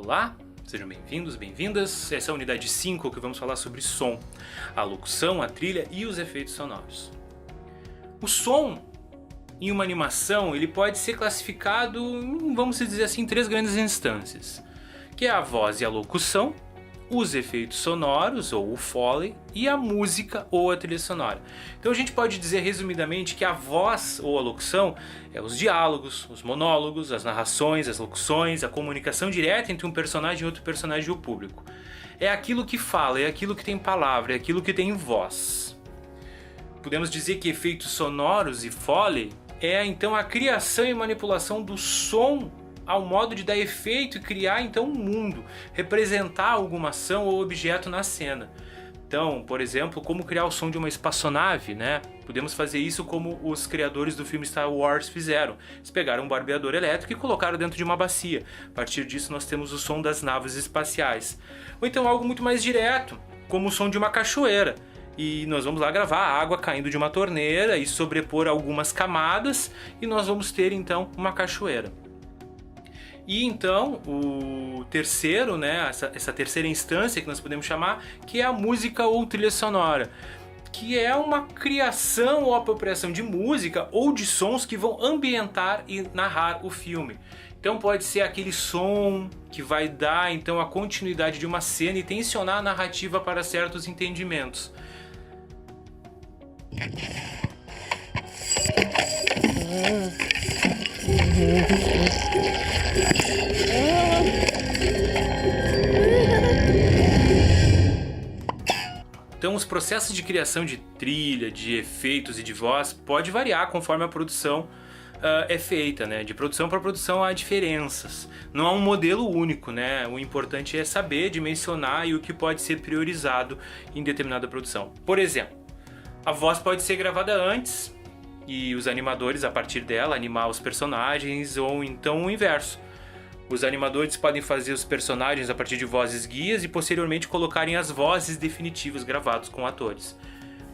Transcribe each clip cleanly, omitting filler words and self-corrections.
Olá, sejam bem-vindos, bem-vindas. Essa é a unidade 5 que vamos falar sobre som, a locução, a trilha e os efeitos sonoros. O som em uma animação ele pode ser classificado, vamos dizer assim, em 3 grandes instâncias, que é a voz e a locução, os efeitos sonoros, ou o Foley, e a música ou a trilha sonora. Então a gente pode dizer resumidamente que a voz ou a locução é os diálogos, os monólogos, as narrações, as locuções, a comunicação direta entre um personagem e outro personagem e o público. É aquilo que fala, é aquilo que tem palavra, é aquilo que tem voz. Podemos dizer que efeitos sonoros e Foley é então a criação e manipulação do som ao modo de dar efeito e criar então um mundo, representar alguma ação ou objeto na cena. Então, por exemplo, como criar o som de uma espaçonave, né? Podemos fazer isso como os criadores do filme Star Wars fizeram. Eles pegaram um barbeador elétrico e colocaram dentro de uma bacia. A partir disso nós temos o som das naves espaciais. Ou então algo muito mais direto, como o som de uma cachoeira. E nós vamos lá gravar a água caindo de uma torneira e sobrepor algumas camadas e nós vamos ter então uma cachoeira. E então, o terceiro, né, essa terceira instância que nós podemos chamar, que é a música ou trilha sonora, que é uma criação ou apropriação de música ou de sons que vão ambientar e narrar o filme. Então pode ser aquele som que vai dar então a continuidade de uma cena e tensionar a narrativa para certos entendimentos. Então os processos de criação de trilha, de efeitos e de voz pode variar conforme a produção é feita, né? De produção para produção há diferenças. Não há um modelo único, né? O importante é saber dimensionar e o que pode ser priorizado em determinada produção. Por exemplo, a voz pode ser gravada antes e os animadores, a partir dela, animar os personagens, ou então o inverso. Os animadores podem fazer os personagens a partir de vozes guias e posteriormente colocarem as vozes definitivas gravadas com atores.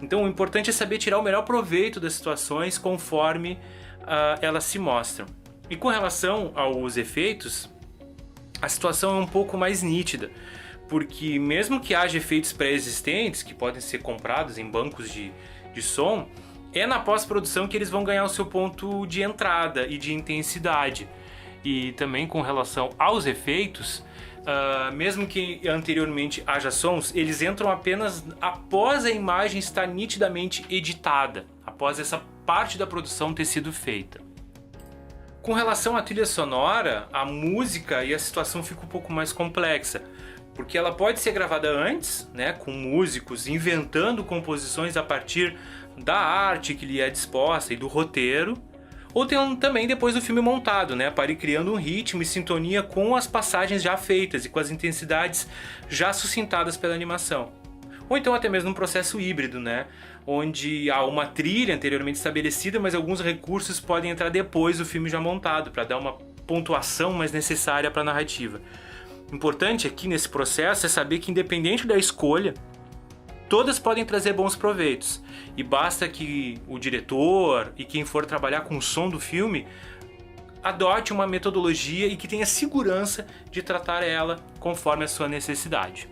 Então o importante é saber tirar o melhor proveito das situações conforme elas se mostram. E com relação aos efeitos, a situação é um pouco mais nítida, porque mesmo que haja efeitos pré-existentes que podem ser comprados em bancos de som, é na pós-produção que eles vão ganhar o seu ponto de entrada e de intensidade. E também com relação aos efeitos, mesmo que anteriormente haja sons, eles entram apenas após a imagem estar nitidamente editada, após essa parte da produção ter sido feita. Com relação à trilha sonora, a música e a situação fica um pouco mais complexa, porque ela pode ser gravada antes, né, com músicos inventando composições a partir da arte que lhe é disposta e do roteiro, ou tem também depois do filme montado, né, para ir criando um ritmo e sintonia com as passagens já feitas e com as intensidades já suscitadas pela animação. Ou então até mesmo um processo híbrido, né, onde há uma trilha anteriormente estabelecida, mas alguns recursos podem entrar depois do filme já montado, para dar uma pontuação mais necessária para a narrativa. Importante aqui nesse processo é saber que, independente da escolha, todas podem trazer bons proveitos, e basta que o diretor e quem for trabalhar com o som do filme adote uma metodologia e que tenha segurança de tratar ela conforme a sua necessidade.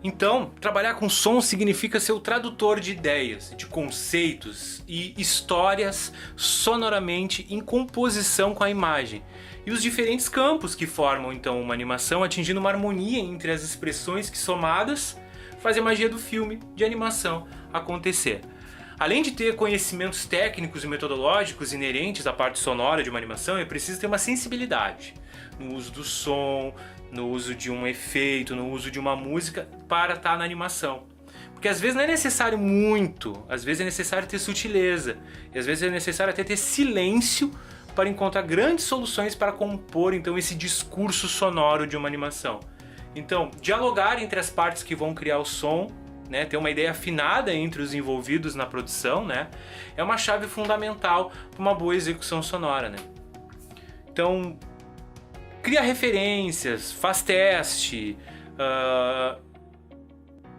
Então, trabalhar com som significa ser o tradutor de ideias, de conceitos e histórias sonoramente em composição com a imagem, e os diferentes campos que formam então uma animação, atingindo uma harmonia entre as expressões que, somadas, fazem a magia do filme de animação acontecer. Além de ter conhecimentos técnicos e metodológicos inerentes à parte sonora de uma animação, é preciso ter uma sensibilidade no uso do som, no uso de um efeito, no uso de uma música para estar na animação. Porque às vezes não é necessário muito, às vezes é necessário ter sutileza, e às vezes é necessário até ter silêncio para encontrar grandes soluções para compor então esse discurso sonoro de uma animação. Então, dialogar entre as partes que vão criar o som, né, ter uma ideia afinada entre os envolvidos na produção, né, é uma chave fundamental para uma boa execução sonora, né? Então, cria referências, faz teste,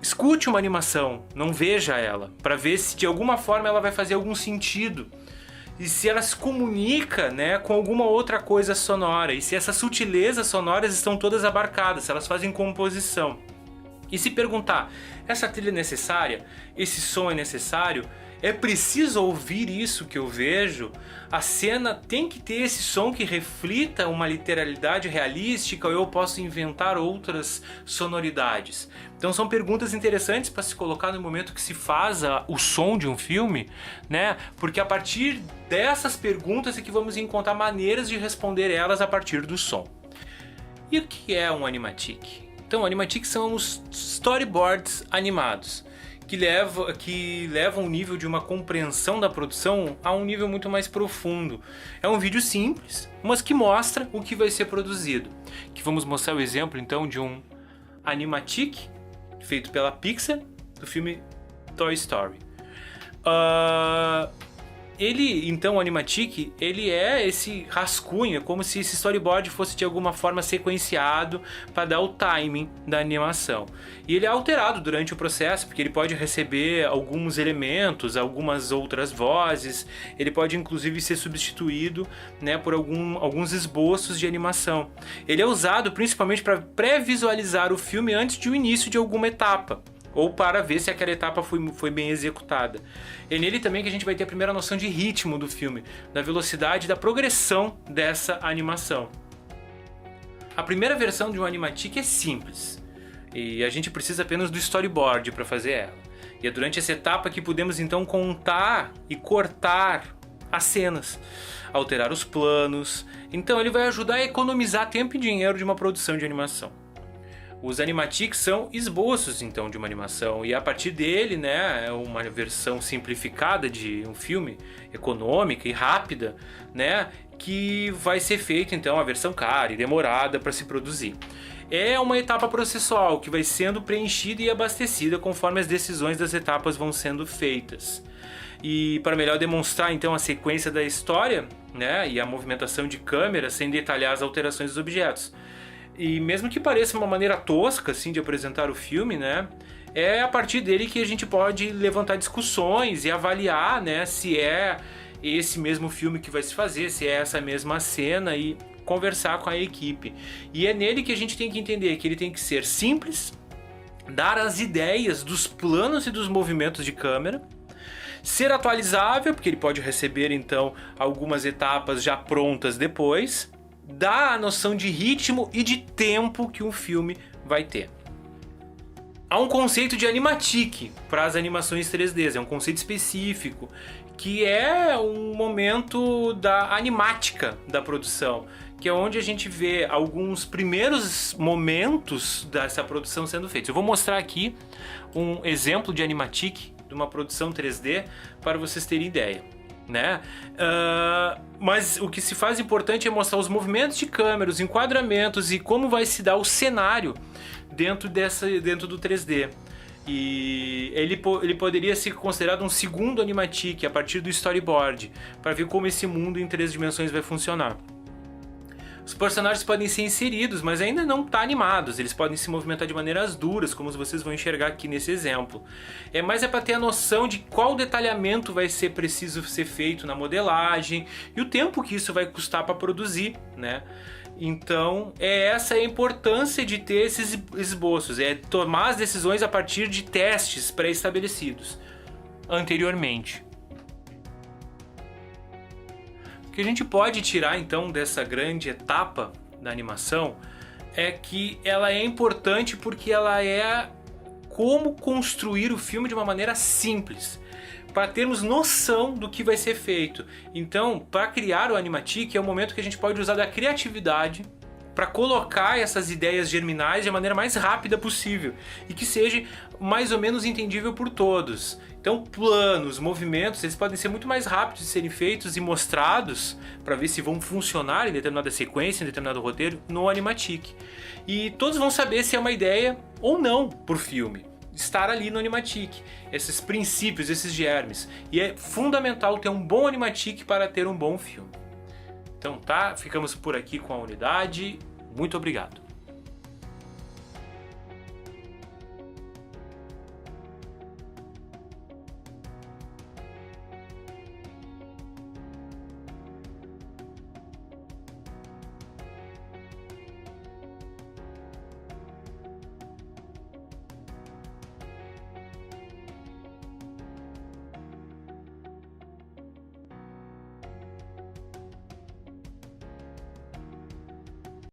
escute uma animação, não veja ela, para ver se de alguma forma ela vai fazer algum sentido. e se ela se comunica, né, com alguma outra coisa sonora, e se essas sutilezas sonoras estão todas abarcadas, se elas fazem composição. E se perguntar, essa trilha é necessária? Esse som é necessário? É preciso ouvir isso que eu vejo? A cena tem que ter esse som que reflita uma literalidade realística, ou eu posso inventar outras sonoridades? Então são perguntas interessantes para se colocar no momento que se faz o som de um filme, né? Porque a partir dessas perguntas é que vamos encontrar maneiras de responder elas a partir do som. E o que é um animatic? Então, animatic são os storyboards animados, que levam o nível de uma compreensão da produção a um nível muito mais profundo. É um vídeo simples, mas que mostra o que vai ser produzido. Que vamos mostrar o exemplo então de um animatic feito pela Pixar do filme Toy Story. O animatic, ele é esse rascunho, é como se esse storyboard fosse de alguma forma sequenciado para dar o timing da animação. E ele é alterado durante o processo, porque ele pode receber alguns elementos, algumas outras vozes, ele pode inclusive ser substituído, né, por alguns esboços de animação. Ele é usado principalmente para pré-visualizar o filme antes do início de alguma etapa, ou para ver se aquela etapa foi bem executada. É nele também que a gente vai ter a primeira noção de ritmo do filme, da velocidade, da progressão dessa animação. A primeira versão de um animatic é simples, e a gente precisa apenas do storyboard para fazer ela. E é durante essa etapa que podemos então contar e cortar as cenas, alterar os planos. Então ele vai ajudar a economizar tempo e dinheiro de uma produção de animação. Os animatics são esboços então de uma animação, e a partir dele, né, é uma versão simplificada de um filme, econômica e rápida, né, que vai ser feita então a versão cara e demorada para se produzir. É uma etapa processual que vai sendo preenchida e abastecida conforme as decisões das etapas vão sendo feitas. E para melhor demonstrar então a sequência da história, né, e a movimentação de câmera sem detalhar as alterações dos objetos. E mesmo que pareça uma maneira tosca assim, de apresentar o filme, né, é a partir dele que a gente pode levantar discussões e avaliar, né, se é esse mesmo filme que vai se fazer, se é essa mesma cena, e conversar com a equipe. E é nele que a gente tem que entender que ele tem que ser simples, dar as ideias dos planos e dos movimentos de câmera, ser atualizável, porque ele pode receber então algumas etapas já prontas depois, dá a noção de ritmo e de tempo que um filme vai ter. Há um conceito de animatic para as animações 3D, é um conceito específico, que é um momento da animática da produção, que é onde a gente vê alguns primeiros momentos dessa produção sendo feitos. Eu vou mostrar aqui um exemplo de animatic de uma produção 3D para vocês terem ideia, né? Mas o que se faz importante é mostrar os movimentos de câmera, os enquadramentos e como vai se dar o cenário dentro do 3D. E ele poderia ser considerado um segundo animatic a partir do storyboard, para ver como esse mundo em 3 dimensões vai funcionar. Os personagens podem ser inseridos, mas ainda não estão animados. Eles podem se movimentar de maneiras duras, como vocês vão enxergar aqui nesse exemplo. Mas é para ter a noção de qual detalhamento vai ser preciso ser feito na modelagem e o tempo que isso vai custar para produzir, né? Então, essa é a importância de ter esses esboços, é tomar as decisões a partir de testes pré-estabelecidos anteriormente. O que a gente pode tirar então dessa grande etapa da animação é que ela é importante porque ela é como construir o filme de uma maneira simples, para termos noção do que vai ser feito. Então, para criar o animatic é o momento que a gente pode usar da criatividade para colocar essas ideias germinais de maneira mais rápida possível e que seja mais ou menos entendível por todos. Então, planos, movimentos, eles podem ser muito mais rápidos de serem feitos e mostrados para ver se vão funcionar em determinada sequência, em determinado roteiro, no animatic. E todos vão saber se é uma ideia ou não por filme. Estar ali no animatic, esses princípios, esses germes. E é fundamental ter um bom animatic para ter um bom filme. Então ficamos por aqui com a unidade. Muito obrigado.